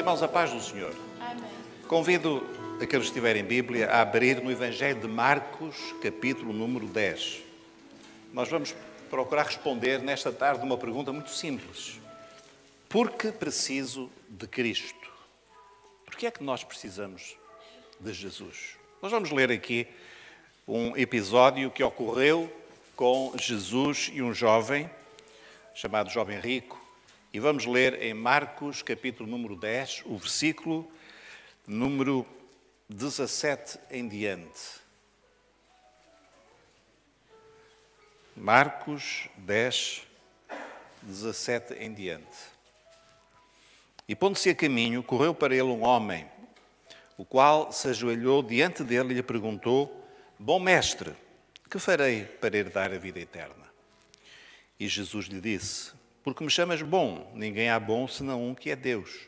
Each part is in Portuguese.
Irmãos, a paz do Senhor. Amém. Convido aqueles que tiverem Bíblia a abrir no Evangelho de Marcos, capítulo número 10. Nós vamos procurar responder nesta tarde uma pergunta muito simples. Por que preciso de Cristo? Por que é que nós precisamos de Jesus? Nós vamos ler aqui um episódio que ocorreu com Jesus e um jovem, chamado Jovem Rico, e vamos ler em Marcos, capítulo número 10, o versículo número 17 em diante. Marcos 10, 17 em diante. E pondo-se a caminho, correu para ele um homem, o qual se ajoelhou diante dele e lhe perguntou: Bom mestre, que farei para herdar a vida eterna? E Jesus lhe disse: Porque me chamas bom, ninguém há bom senão um que é Deus.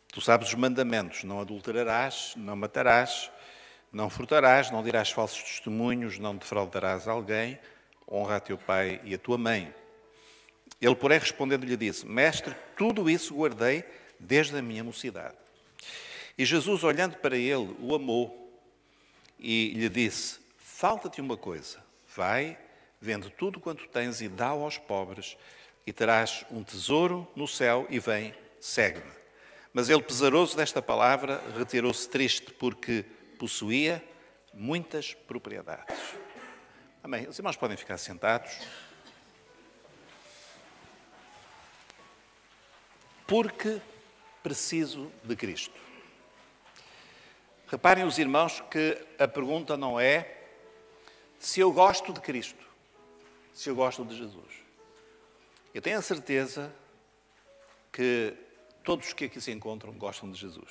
Tu sabes os mandamentos: não adulterarás, não matarás, não furtarás, não dirás falsos testemunhos, não defraudarás alguém, honra a teu pai e a tua mãe. Ele, porém, respondendo, lhe disse: Mestre, tudo isso guardei desde a minha mocidade. E Jesus, olhando para ele, o amou e lhe disse: Falta-te uma coisa, vai, vende tudo quanto tens e dá-o aos pobres, e terás um tesouro no céu, e vem, segue-me. Mas ele, pesaroso desta palavra, retirou-se triste, porque possuía muitas propriedades. Amém. Os irmãos podem ficar sentados. Porque preciso de Cristo. Reparem os irmãos que a pergunta não é se eu gosto de Cristo, se eu gosto de Jesus. Eu tenho a certeza que todos os que aqui se encontram gostam de Jesus.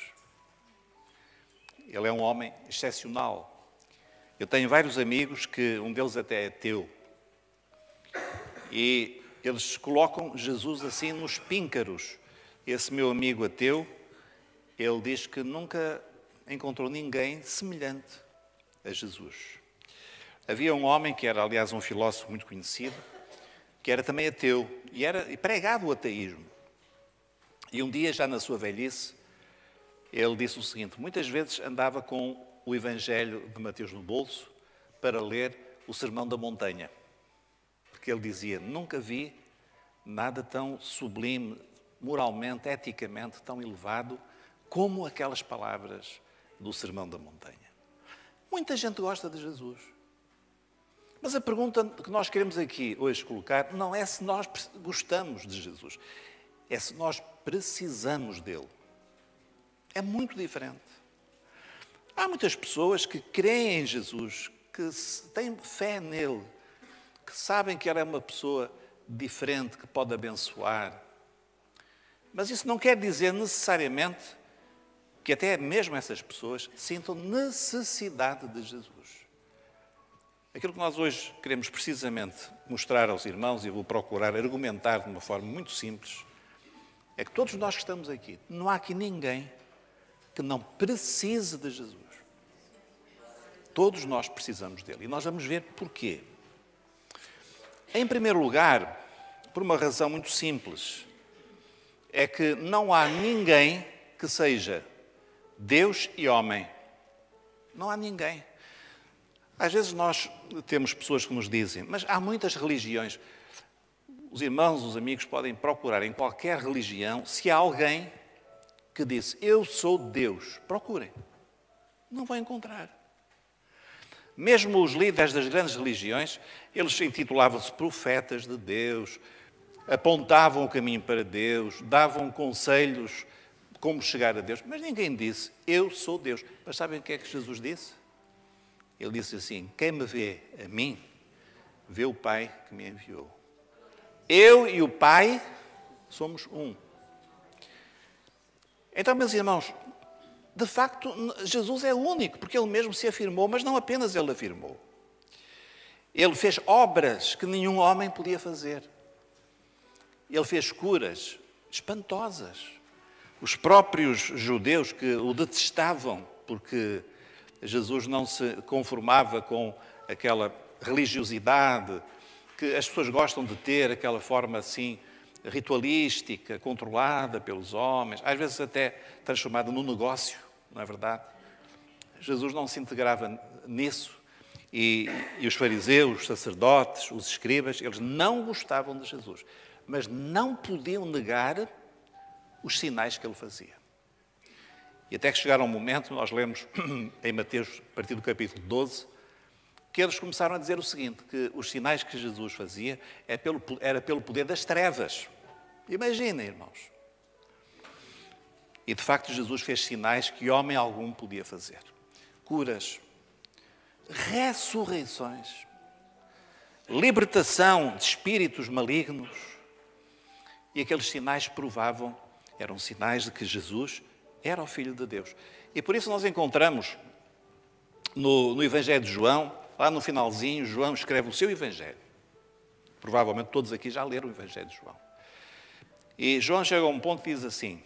Ele é um homem excepcional. Eu tenho vários amigos que um deles até é ateu. E eles colocam Jesus assim nos píncaros. Esse meu amigo ateu, ele diz que nunca encontrou ninguém semelhante a Jesus. Havia um homem que era, aliás, um filósofo muito conhecido, que era também ateu e pregava o ateísmo. E um dia, já na sua velhice, ele disse o seguinte: muitas vezes andava com o Evangelho de Mateus no bolso para ler o Sermão da Montanha. Porque ele dizia: nunca vi nada tão sublime, moralmente, eticamente, tão elevado como aquelas palavras do Sermão da Montanha. Muita gente gosta de Jesus. Mas a pergunta que nós queremos aqui hoje colocar não é se nós gostamos de Jesus, é se nós precisamos dele. É muito diferente. Há muitas pessoas que creem em Jesus, que têm fé nele, que sabem que ele é uma pessoa diferente, que pode abençoar. Mas isso não quer dizer necessariamente que até mesmo essas pessoas sintam necessidade de Jesus. Aquilo que nós hoje queremos precisamente mostrar aos irmãos, e vou procurar argumentar de uma forma muito simples, é que todos nós que estamos aqui, não há aqui ninguém que não precise de Jesus. Todos nós precisamos dele. E nós vamos ver porquê. Em primeiro lugar, por uma razão muito simples, é que não há ninguém que seja Deus e homem. Não há ninguém. Às vezes nós temos pessoas que nos dizem: mas há muitas religiões. Os irmãos, os amigos podem procurar em qualquer religião, se há alguém que disse: eu sou Deus. Procurem. Não vão encontrar. Mesmo os líderes das grandes religiões, eles intitulavam-se profetas de Deus, apontavam o caminho para Deus, davam conselhos como chegar a Deus, mas ninguém disse: eu sou Deus. Mas sabem o que é que Jesus disse? Ele disse assim: quem me vê a mim, vê o Pai que me enviou. Eu e o Pai somos um. Então, meus irmãos, de facto, Jesus é o único, porque ele mesmo se afirmou, mas não apenas ele afirmou. Ele fez obras que nenhum homem podia fazer. Ele fez curas espantosas. Os próprios judeus que o detestavam, porque Jesus não se conformava com aquela religiosidade que as pessoas gostam de ter, aquela forma assim ritualística, controlada pelos homens, às vezes até transformada num negócio, não é verdade? Jesus não se integrava nisso e os fariseus, os sacerdotes, os escribas, eles não gostavam de Jesus, mas não podiam negar os sinais que ele fazia. E até que chegaram um momento, nós lemos em Mateus, a partir do capítulo 12, que eles começaram a dizer o seguinte, que os sinais que Jesus fazia era pelo poder das trevas. Imaginem, irmãos. E de facto Jesus fez sinais que homem algum podia fazer. Curas, ressurreições, libertação de espíritos malignos. E aqueles sinais provavam, eram sinais de que Jesus era o Filho de Deus. E por isso nós encontramos no Evangelho de João, lá no finalzinho, João escreve o seu Evangelho. Provavelmente todos aqui já leram o Evangelho de João. E João chega a um ponto que diz assim,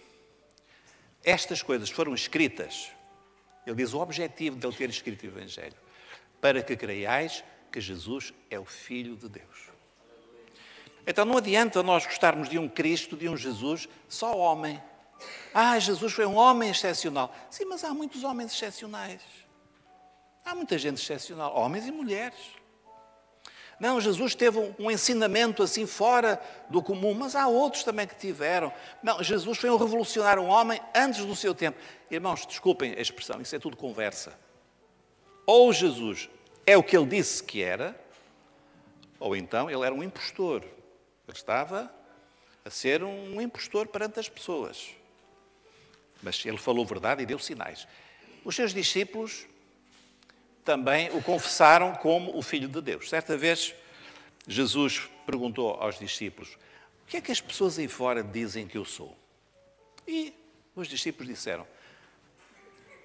estas coisas foram escritas, ele diz o objetivo de ele ter escrito o Evangelho, para que creiais que Jesus é o Filho de Deus. Então não adianta nós gostarmos de um Cristo, de um Jesus, só homem. Jesus foi um homem excepcional. Sim, mas há muitos homens excepcionais. Há muita gente excepcional, homens e mulheres. Não, Jesus teve um ensinamento assim fora do comum, mas há outros também que tiveram. Não, Jesus foi um revolucionário, um homem antes do seu tempo. Irmãos, desculpem a expressão, isso é tudo conversa. Ou Jesus é o que ele disse que era, ou então ele era um impostor. Ele estava a ser um impostor perante as pessoas. Mas ele falou verdade e deu sinais. Os seus discípulos também o confessaram como o Filho de Deus. Certa vez, Jesus perguntou aos discípulos, o que é que as pessoas aí fora dizem que eu sou? E os discípulos disseram,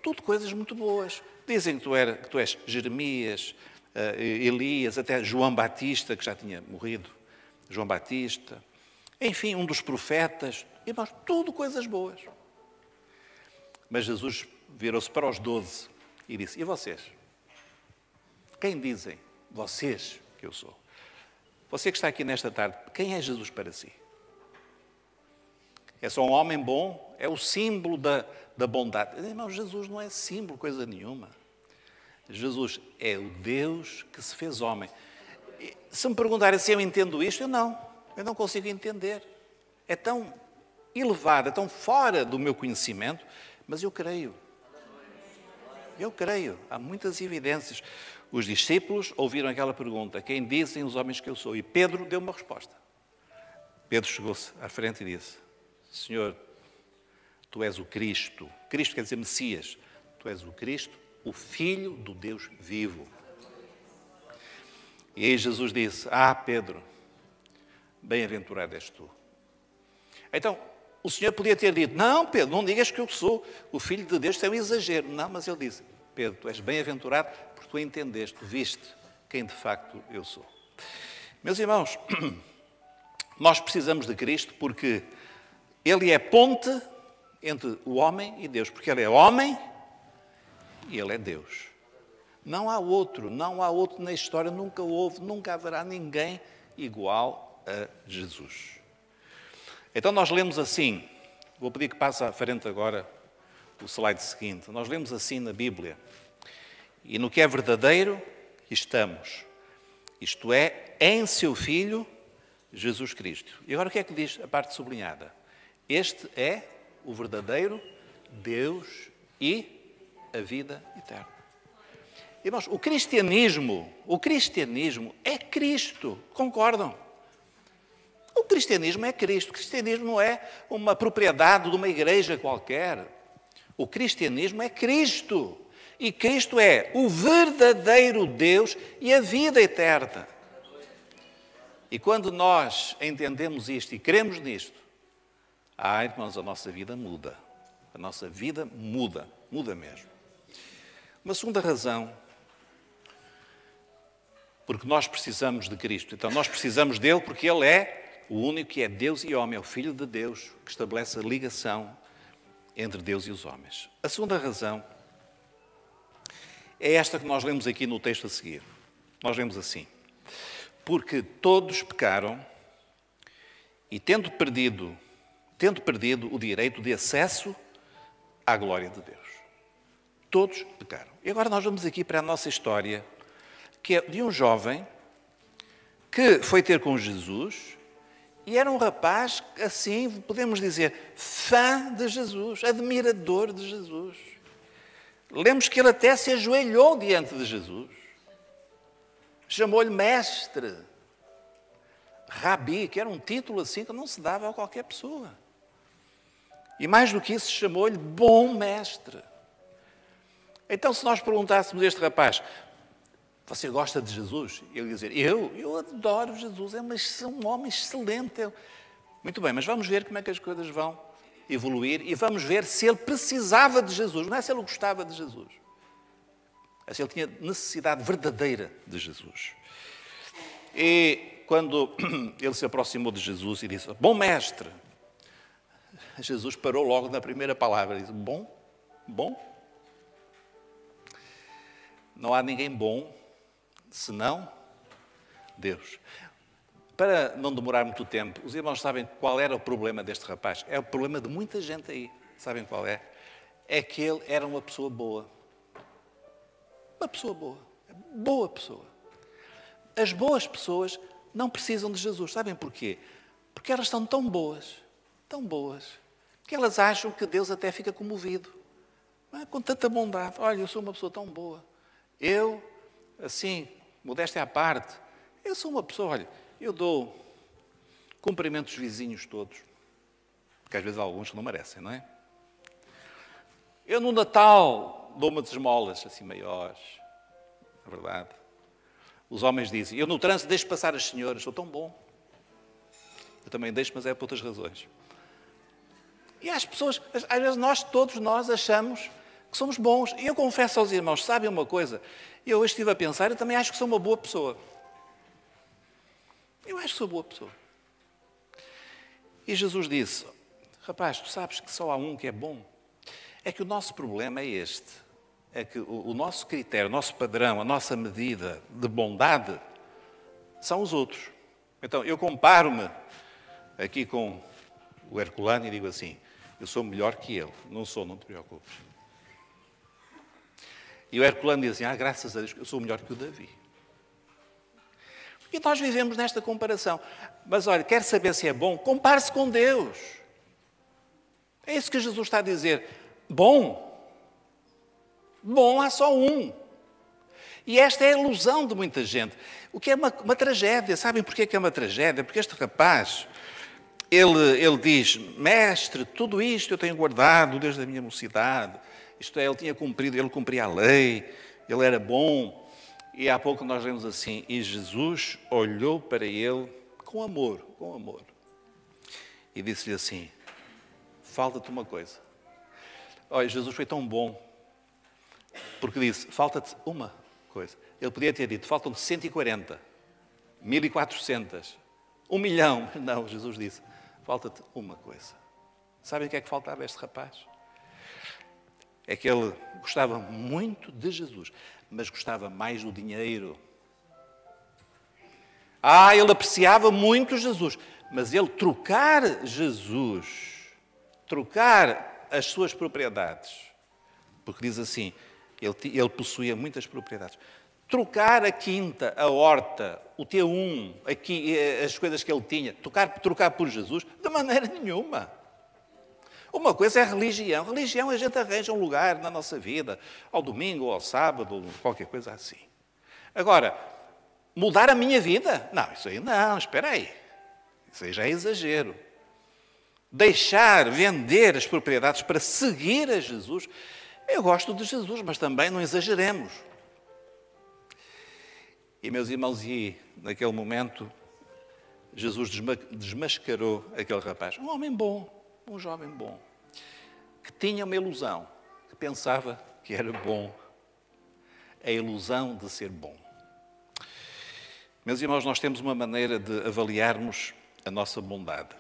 tudo coisas muito boas. Dizem que tu és Jeremias, Elias, até João Batista, que já tinha morrido, João Batista, enfim, um dos profetas. Irmãos, tudo coisas boas. Mas Jesus virou-se para os 12 e disse, e vocês? Quem dizem vocês que eu sou? Você que está aqui nesta tarde, quem é Jesus para si? É só um homem bom? É o símbolo da bondade? Irmão, Jesus não é símbolo, coisa nenhuma. Jesus é o Deus que se fez homem. E se me perguntarem se eu entendo isto, eu não consigo entender. É tão elevado, é tão fora do meu conhecimento, mas eu creio. Eu creio, há muitas evidências. Os discípulos ouviram aquela pergunta, quem dizem os homens que eu sou? E Pedro deu uma resposta. Pedro chegou-se à frente e disse, Senhor, tu és o Cristo. Cristo quer dizer Messias. Tu és o Cristo, o Filho do Deus vivo. E aí Jesus disse, Pedro, bem-aventurado és tu. Então, o Senhor podia ter dito, não, Pedro, não digas que eu sou o Filho de Deus, isso é um exagero. Não, mas ele disse, Pedro, tu és bem-aventurado porque tu entendeste, tu viste quem de facto eu sou. Meus irmãos, nós precisamos de Cristo porque Ele é ponte entre o homem e Deus, porque Ele é homem e Ele é Deus. Não há outro na história, nunca houve, nunca haverá ninguém igual a Jesus. Então nós lemos assim, vou pedir que passe à frente agora o slide seguinte, nós lemos assim na Bíblia, e no que é verdadeiro estamos, isto é, em seu Filho, Jesus Cristo. E agora o que é que diz a parte sublinhada? Este é o verdadeiro Deus e a vida eterna. Irmãos, o cristianismo é Cristo, concordam? O cristianismo é Cristo. O cristianismo não é uma propriedade de uma igreja qualquer. O cristianismo é Cristo. E Cristo é o verdadeiro Deus e a vida eterna. E quando nós entendemos isto e cremos nisto, irmãos, a nossa vida muda. A nossa vida muda mesmo. Uma segunda razão, porque nós precisamos de Cristo. Então, nós precisamos dele porque ele é o único que é Deus e homem, é o Filho de Deus, que estabelece a ligação entre Deus e os homens. A segunda razão é esta que nós lemos aqui no texto a seguir. Nós lemos assim. Porque todos pecaram e tendo perdido o direito de acesso à glória de Deus. Todos pecaram. E agora nós vamos aqui para a nossa história, que é de um jovem que foi ter com Jesus e era um rapaz, assim, podemos dizer, fã de Jesus, admirador de Jesus. Lemos que ele até se ajoelhou diante de Jesus. Chamou-lhe mestre, rabi, que era um título assim que não se dava a qualquer pessoa. E mais do que isso, chamou-lhe bom mestre. Então, se nós perguntássemos a este rapaz, você gosta de Jesus? Ele ia dizer, eu adoro Jesus, é um homem excelente. Muito bem, mas vamos ver como é que as coisas vão evoluir e vamos ver se ele precisava de Jesus, não é se ele gostava de Jesus. É se ele tinha necessidade verdadeira de Jesus. E quando ele se aproximou de Jesus e disse, bom mestre, Jesus parou logo na primeira palavra e disse, bom? Não há ninguém bom senão Deus. Para não demorar muito tempo, os irmãos sabem qual era o problema deste rapaz? É o problema de muita gente aí. Sabem qual é? É que ele era uma pessoa boa. Uma pessoa boa. Boa pessoa. As boas pessoas não precisam de Jesus. Sabem porquê? Porque elas são tão boas, que elas acham que Deus até fica comovido. Com tanta bondade. Olha, eu sou uma pessoa tão boa. Eu, assim, modéstia à parte, eu sou uma pessoa, olha, eu dou cumprimento os vizinhos todos, porque às vezes há alguns que não merecem, não é? Eu no Natal dou umas esmolas assim maiores, é verdade. Os homens dizem, eu no trânsito deixo passar as senhoras, sou tão bom. Eu também deixo, mas é por outras razões. E as pessoas, às vezes todos nós achamos que somos bons. E eu confesso aos irmãos, sabem uma coisa? Eu hoje estive a pensar, eu também acho que sou uma boa pessoa. Eu acho que sou boa pessoa. E Jesus disse, rapaz, tu sabes que só há um que é bom? É que o nosso problema é este. É que o nosso critério, o nosso padrão, a nossa medida de bondade são os outros. Então, eu comparo-me aqui com o Herculano e digo assim, eu sou melhor que ele. Não sou, não te preocupes. E o Herculano diz assim, graças a Deus, eu sou melhor que o Davi. E nós vivemos nesta comparação. Mas olha, quer saber se é bom? Compare-se com Deus. É isso que Jesus está a dizer. Bom há só um. E esta é a ilusão de muita gente. O que é uma tragédia. Sabem porquê que é uma tragédia? Porque este rapaz, ele diz, mestre, tudo isto eu tenho guardado desde a minha mocidade. Isto é, ele cumpria a lei, ele era bom. E há pouco nós lemos assim, e Jesus olhou para ele com amor. E disse-lhe assim, falta-te uma coisa. Olha, Jesus foi tão bom, porque disse, falta-te uma coisa. Ele podia ter dito, faltam-te 140, 1.400, 1 milhão. Não, Jesus disse, falta-te uma coisa. Sabem o que é que faltava a este rapaz? É que ele gostava muito de Jesus, mas gostava mais do dinheiro. Ele apreciava muito Jesus, mas ele trocar as suas propriedades, porque diz assim, ele possuía muitas propriedades, trocar a quinta, a horta, o T1, aqui, as coisas que ele tinha, trocar por Jesus, de maneira nenhuma. Uma coisa é religião. Religião a gente arranja um lugar na nossa vida, ao domingo, ou ao sábado, ou qualquer coisa assim. Agora, mudar a minha vida? Não, isso aí não, espera aí. Isso aí já é exagero. Vender as propriedades para seguir a Jesus. Eu gosto de Jesus, mas também não exageremos. E, meus irmãos, naquele momento, Jesus desmascarou aquele rapaz. Um homem bom. Um jovem bom, que tinha uma ilusão, que pensava que era bom. A ilusão de ser bom. Meus irmãos, nós temos uma maneira de avaliarmos a nossa bondade.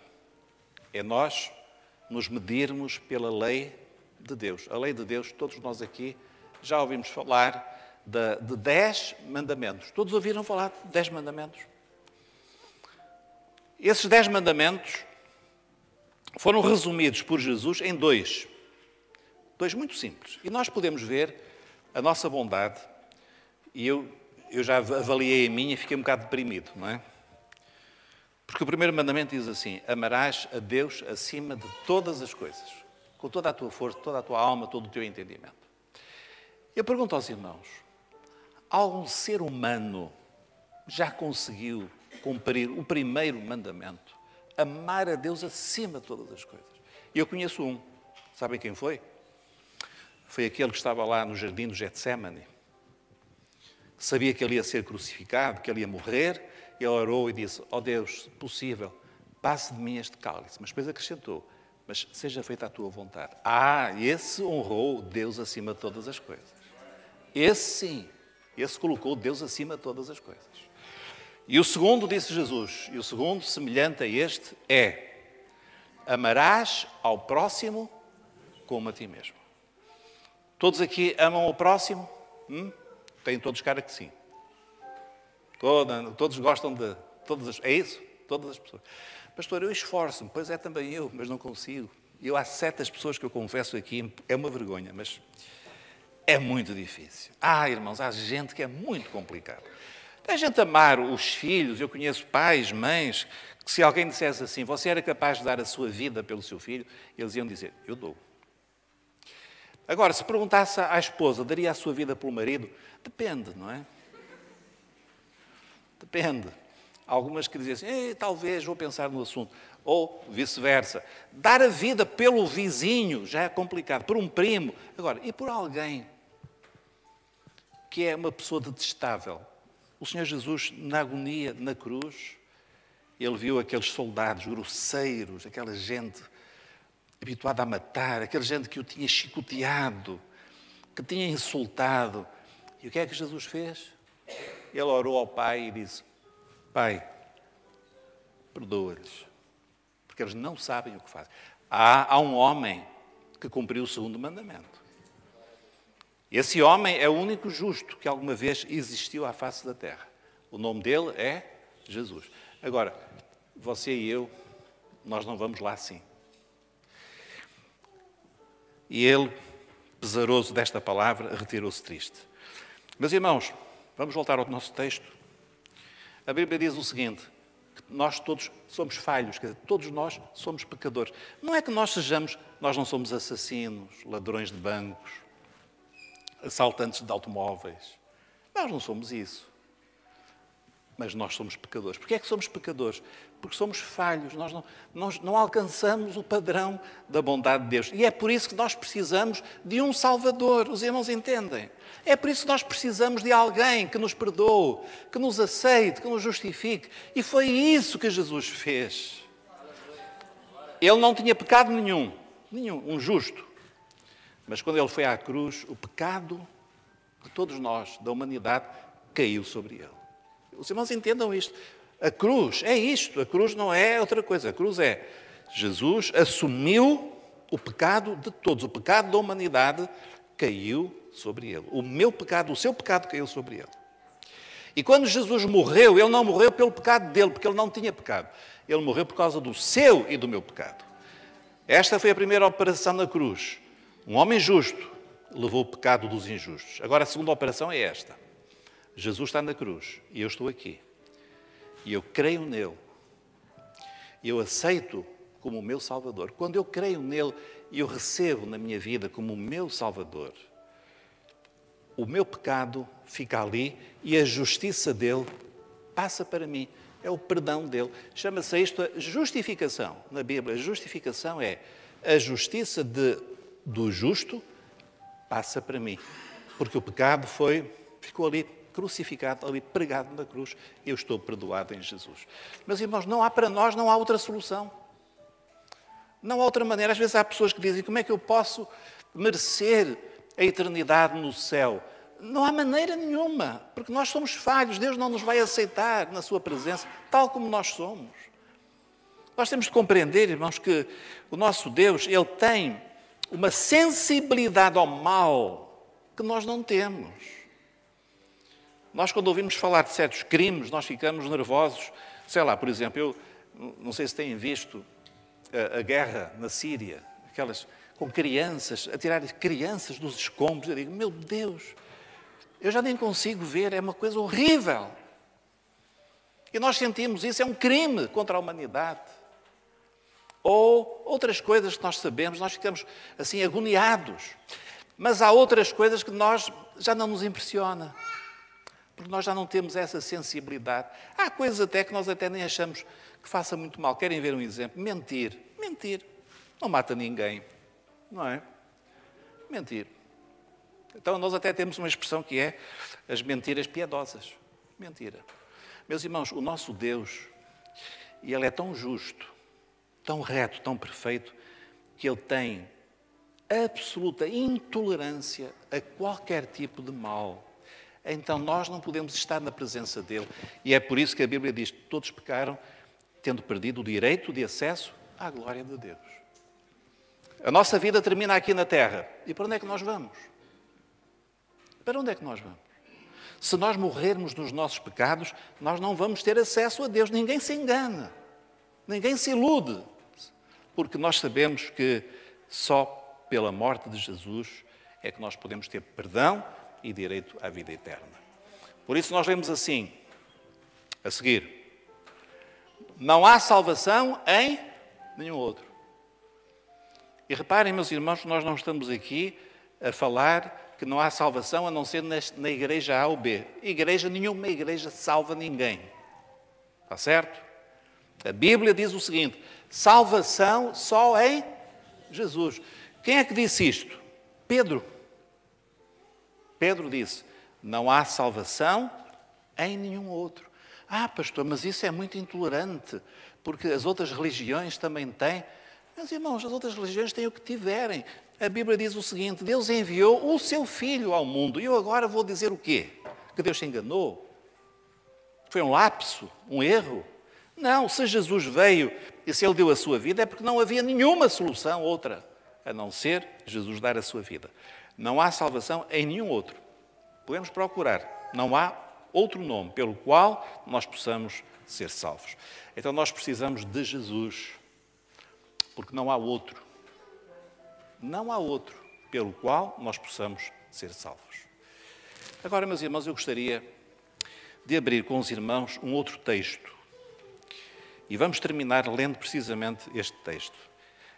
É nós nos medirmos pela lei de Deus. A lei de Deus, todos nós aqui já ouvimos falar de 10 mandamentos. Todos ouviram falar de 10 mandamentos? Esses 10 mandamentos foram resumidos por Jesus em dois muito simples. E nós podemos ver a nossa bondade, e eu já avaliei a minha e fiquei um bocado deprimido, não é? Porque o primeiro mandamento diz assim: amarás a Deus acima de todas as coisas, com toda a tua força, toda a tua alma, todo o teu entendimento. Eu pergunto aos irmãos, algum ser humano já conseguiu cumprir o primeiro mandamento? Amar a Deus acima de todas as coisas. E eu conheço um. Sabem quem foi? Foi aquele que estava lá no jardim do Getsémani. Sabia que ele ia ser crucificado, que ele ia morrer. Ele orou e disse: ó Deus, se possível, passe de mim este cálice. Mas depois acrescentou: mas seja feita a tua vontade. Esse honrou Deus acima de todas as coisas. Esse sim, esse colocou Deus acima de todas as coisas. E o segundo, disse Jesus, e o segundo, semelhante a este, é: amarás ao próximo como a ti mesmo. Todos aqui amam o próximo? Têm todos cara que sim. Todos gostam de... é isso? Todas as pessoas. Pastor, eu esforço-me, pois é também eu, mas não consigo. Há certas pessoas que eu confesso aqui, é uma vergonha, mas é muito difícil. Irmãos, há gente que é muito complicado. Tem gente a amar os filhos, eu conheço pais, mães, que se alguém dissesse assim: você era capaz de dar a sua vida pelo seu filho, eles iam dizer: eu dou. Agora, se perguntasse à esposa, daria a sua vida pelo marido? Depende, não é? Depende. Há algumas que dizem assim: talvez, vou pensar no assunto. Ou vice-versa. Dar a vida pelo vizinho já é complicado, por um primo. Agora, e por alguém que é uma pessoa detestável? O Senhor Jesus, na agonia, na cruz, ele viu aqueles soldados grosseiros, aquela gente habituada a matar, aquela gente que o tinha chicoteado, que tinha insultado. E o que é que Jesus fez? Ele orou ao Pai e disse: Pai, perdoa-lhes, porque eles não sabem o que fazem. Há um homem que cumpriu o segundo mandamento. Esse homem é o único justo que alguma vez existiu à face da terra. O nome dele é Jesus. Agora, você e eu, nós não vamos lá assim. E ele, pesaroso desta palavra, retirou-se triste. Meus irmãos, vamos voltar ao nosso texto. A Bíblia diz o seguinte: que nós todos somos falhos, quer dizer, todos nós somos pecadores. Não é que nós não somos assassinos, ladrões de bancos, assaltantes de automóveis. Nós não somos isso. Mas nós somos pecadores. Porquê é que somos pecadores? Porque somos falhos. Nós não alcançamos o padrão da bondade de Deus. E é por isso que nós precisamos de um Salvador. Os irmãos entendem? É por isso que nós precisamos de alguém que nos perdoe, que nos aceite, que nos justifique. E foi isso que Jesus fez. Ele não tinha pecado nenhum, um justo. Mas quando ele foi à cruz, o pecado de todos nós, da humanidade, caiu sobre ele. Os irmãos entendam isto. A cruz é isto. A cruz não é outra coisa. A cruz é Jesus assumiu o pecado de todos. O pecado da humanidade caiu sobre ele. O meu pecado, o seu pecado caiu sobre ele. E quando Jesus morreu, ele não morreu pelo pecado dele, porque ele não tinha pecado. Ele morreu por causa do seu e do meu pecado. Esta foi a primeira operação na cruz. Um homem justo levou o pecado dos injustos. Agora a segunda operação é esta. Jesus está na cruz e eu estou aqui. E eu creio nele. E eu aceito como o meu Salvador. Quando eu creio nele e eu recebo na minha vida como o meu Salvador, o meu pecado fica ali e a justiça dele passa para mim. É o perdão dele. Chama-se isto a justificação. Na Bíblia, a justificação é a justiça do justo passa para mim. Porque o pecado ficou ali crucificado, ali pregado na cruz. Eu estou perdoado em Jesus. Meus irmãos, para nós não há outra solução. Não há outra maneira. Às vezes há pessoas que dizem: como é que eu posso merecer a eternidade no céu? Não há maneira nenhuma, porque nós somos falhos. Deus não nos vai aceitar na sua presença, tal como nós somos. Nós temos de compreender, irmãos, que o nosso Deus, Ele tem uma sensibilidade ao mal que nós não temos. Nós, quando ouvimos falar de certos crimes, nós ficamos nervosos. Sei lá, por exemplo, Não sei se têm visto a guerra na Síria, aquelas com crianças, a tirar crianças dos escombros. Eu digo, meu Deus, eu já nem consigo ver, é uma coisa horrível. E nós sentimos isso, é um crime contra a humanidade. Ou outras coisas que nós sabemos, nós ficamos assim agoniados. Mas há outras coisas que nós já não nos impressiona. Porque nós já não temos essa sensibilidade. Há coisas até que nós até nem achamos que faça muito mal. Querem ver um exemplo? Mentir. Mentir. Não mata ninguém. Não é? Mentir. Então nós até temos uma expressão que é as mentiras piedosas. Mentira. Meus irmãos, o nosso Deus, e Ele é tão justo, tão reto, tão perfeito, que Ele tem absoluta intolerância a qualquer tipo de mal. Então nós não podemos estar na presença dEle. E é por isso que a Bíblia diz que todos pecaram, tendo perdido o direito de acesso à glória de Deus. A nossa vida termina aqui na terra. E para onde é que nós vamos? Para onde é que nós vamos? Se nós morrermos nos nossos pecados, nós não vamos ter acesso a Deus. Ninguém se engana. Ninguém se ilude. Porque nós sabemos que só pela morte de Jesus é que nós podemos ter perdão e direito à vida eterna. Por isso nós lemos assim, a seguir. Não há salvação em nenhum outro. E reparem, meus irmãos, nós não estamos aqui a falar que não há salvação a não ser na igreja A ou B. Nenhuma igreja salva ninguém. Está certo? A Bíblia diz o seguinte, salvação só em Jesus. Quem é que disse isto? Pedro. Pedro disse, não há salvação em nenhum outro. Ah, pastor, mas isso é muito intolerante, porque as outras religiões também têm. Meus irmãos, as outras religiões têm o que tiverem. A Bíblia diz o seguinte, Deus enviou o seu Filho ao mundo. E eu agora vou dizer o quê? Que Deus se enganou? Foi um lapso? Um erro? Não, se Jesus veio e se Ele deu a sua vida é porque não havia nenhuma solução outra, a não ser Jesus dar a sua vida. Não há salvação em nenhum outro. Podemos procurar. Não há outro nome pelo qual nós possamos ser salvos. Então nós precisamos de Jesus, porque não há outro. Não há outro pelo qual nós possamos ser salvos. Agora, meus irmãos, eu gostaria de abrir com os irmãos um outro texto. E vamos terminar lendo precisamente este texto.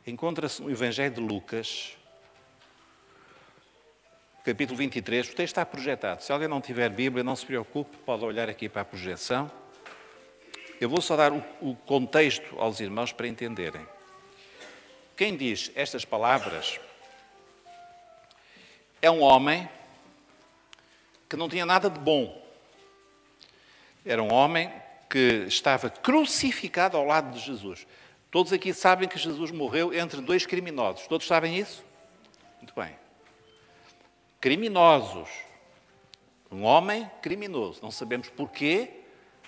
Encontra-se no Evangelho de Lucas, capítulo 23. O texto está projetado. Se alguém não tiver Bíblia, não se preocupe, pode olhar aqui para a projeção. Eu vou só dar o contexto aos irmãos para entenderem. Quem diz estas palavras é um homem que não tinha nada de bom. Era um homem que estava crucificado ao lado de Jesus. Todos aqui sabem que Jesus morreu entre dois criminosos. Todos sabem isso? Muito bem. Criminosos. Um homem criminoso. Não sabemos porquê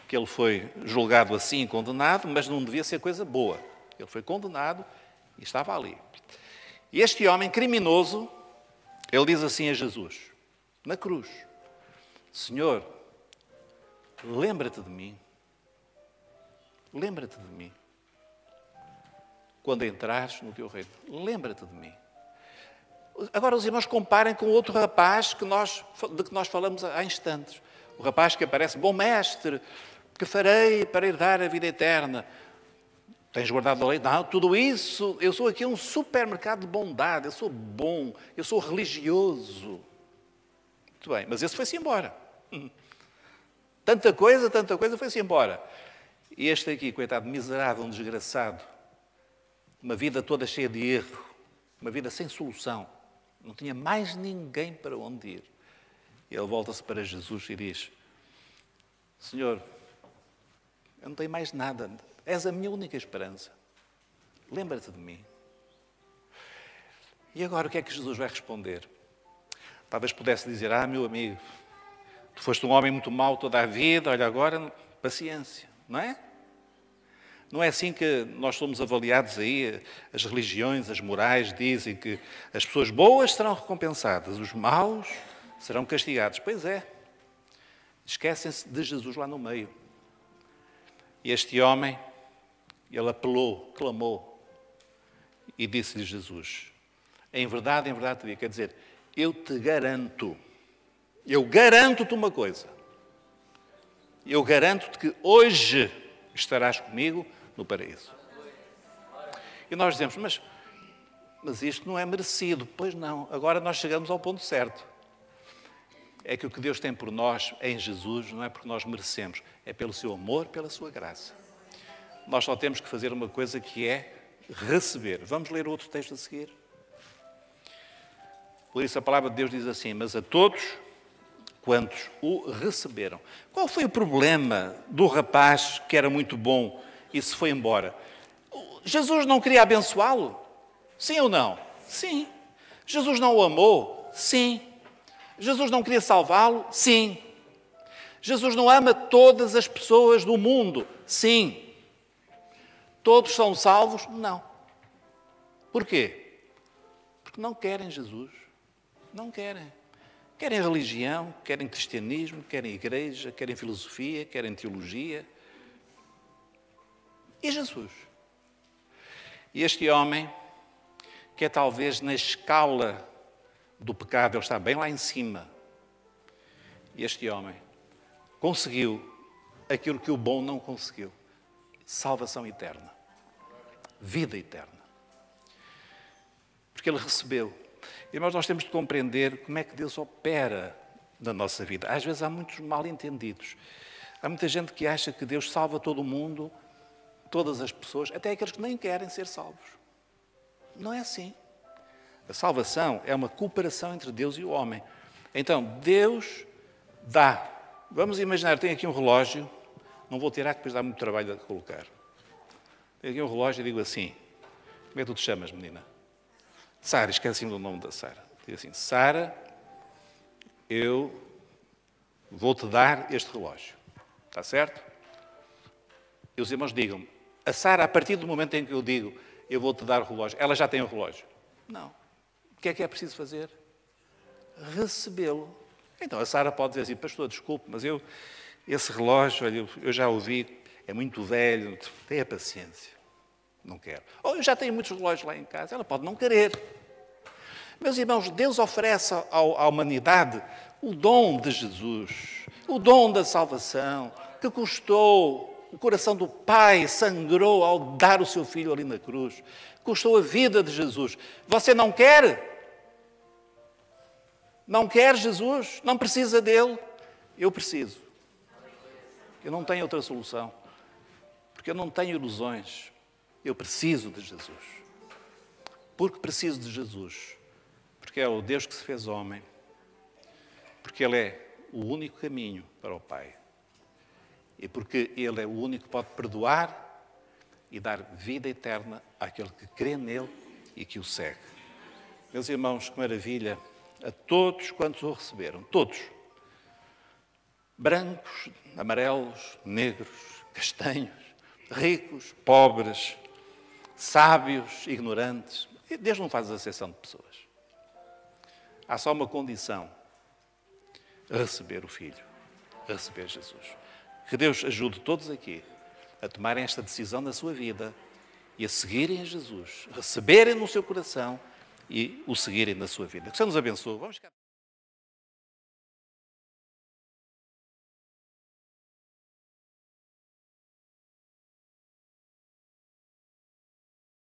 que ele foi julgado assim e condenado, mas não devia ser coisa boa. Ele foi condenado e estava ali. E este homem criminoso, ele diz assim a Jesus, na cruz, Senhor, lembra-te de mim. Lembra-te de mim. Quando entrares no teu reino, lembra-te de mim. Agora os irmãos comparem com outro rapaz de que nós falamos há instantes. O rapaz que aparece, bom mestre, que farei para herdar a vida eterna? Tens guardado a lei? Não, tudo isso, eu sou aqui um supermercado de bondade, eu sou bom, eu sou religioso. Muito bem, mas esse foi-se embora. Tanta coisa, foi-se embora. E este aqui, coitado, miserável, um desgraçado, uma vida toda cheia de erro, uma vida sem solução, não tinha mais ninguém para onde ir. E ele volta-se para Jesus e diz, Senhor, eu não tenho mais nada, és a minha única esperança. Lembra-te de mim. E agora o que é que Jesus vai responder? Talvez pudesse dizer, meu amigo, tu foste um homem muito mau toda a vida, olha agora, paciência, não é? Não é assim que nós somos avaliados aí, as religiões, as morais dizem que as pessoas boas serão recompensadas, os maus serão castigados. Pois é, esquecem-se de Jesus lá no meio. E este homem Ele apelou, clamou e disse-lhe Jesus: em verdade te digo, quer dizer, eu garanto-te uma coisa. Eu garanto-te que hoje estarás comigo no paraíso. E nós dizemos, mas isto não é merecido. Pois não, agora nós chegamos ao ponto certo. É que o que Deus tem por nós em Jesus não é porque nós merecemos, é pelo seu amor, pela sua graça. Nós só temos que fazer uma coisa que é receber. Vamos ler outro texto a seguir? Por isso a palavra de Deus diz assim: mas a todos quantos o receberam. Qual foi o problema do rapaz que era muito bom e se foi embora? Jesus não queria abençoá-lo? Sim ou não? Sim. Jesus não o amou? Sim. Jesus não queria salvá-lo? Sim. Jesus não ama todas as pessoas do mundo? Sim. Todos são salvos? Não. Porquê? Porque não querem Jesus. Não querem. Querem religião, querem cristianismo, querem igreja, querem filosofia, querem teologia. E Jesus? E este homem, que é talvez na escala do pecado, ele está bem lá em cima. E este homem conseguiu aquilo que o bom não conseguiu: salvação eterna, vida eterna. Porque ele recebeu. Irmãos, nós temos de compreender como é que Deus opera na nossa vida. Às vezes há muitos mal-entendidos. Há muita gente que acha que Deus salva todo o mundo, todas as pessoas, até aqueles que nem querem ser salvos. Não é assim. A salvação é uma cooperação entre Deus e o homem. Então, Deus dá. Vamos imaginar, tenho aqui um relógio, não vou tirar, que depois dá muito trabalho a colocar. Tenho aqui um relógio e digo assim: como é que tu te chamas, menina? Sara, esqueci-me do nome da Sara. Digo assim: Sara, eu vou-te dar este relógio. Está certo? E os irmãos digam-me: a Sara, a partir do momento em que eu digo eu vou-te dar o relógio, ela já tem o relógio? Não. O que é preciso fazer? Recebê-lo. Então a Sara pode dizer assim: pastor, desculpe, mas esse relógio, olha, eu já ouvi, é muito velho, tenha paciência. Não quero. Ou eu já tenho muitos relógios lá em casa. Ela pode não querer. Meus irmãos, Deus oferece à humanidade o dom de Jesus, o dom da salvação, que custou, o coração do Pai sangrou ao dar o seu Filho ali na cruz. Custou a vida de Jesus. Você não quer? Não quer Jesus? Não precisa dele? Eu preciso. Eu não tenho outra solução. Porque eu não tenho ilusões. Eu preciso de Jesus. Porque preciso de Jesus. Porque é o Deus que se fez homem. Porque Ele é o único caminho para o Pai. E porque Ele é o único que pode perdoar e dar vida eterna àquele que crê nele e que o segue. Meus irmãos, que maravilha, a todos quantos o receberam, todos, brancos, amarelos, negros, castanhos, ricos, pobres, sábios, ignorantes. Deus não faz exceção de pessoas. Há só uma condição: receber o Filho, receber Jesus. Que Deus ajude todos aqui a tomarem esta decisão na sua vida e a seguirem a Jesus, receberem no seu coração e o seguirem na sua vida. Que o Senhor nos abençoe. Vamos ficar...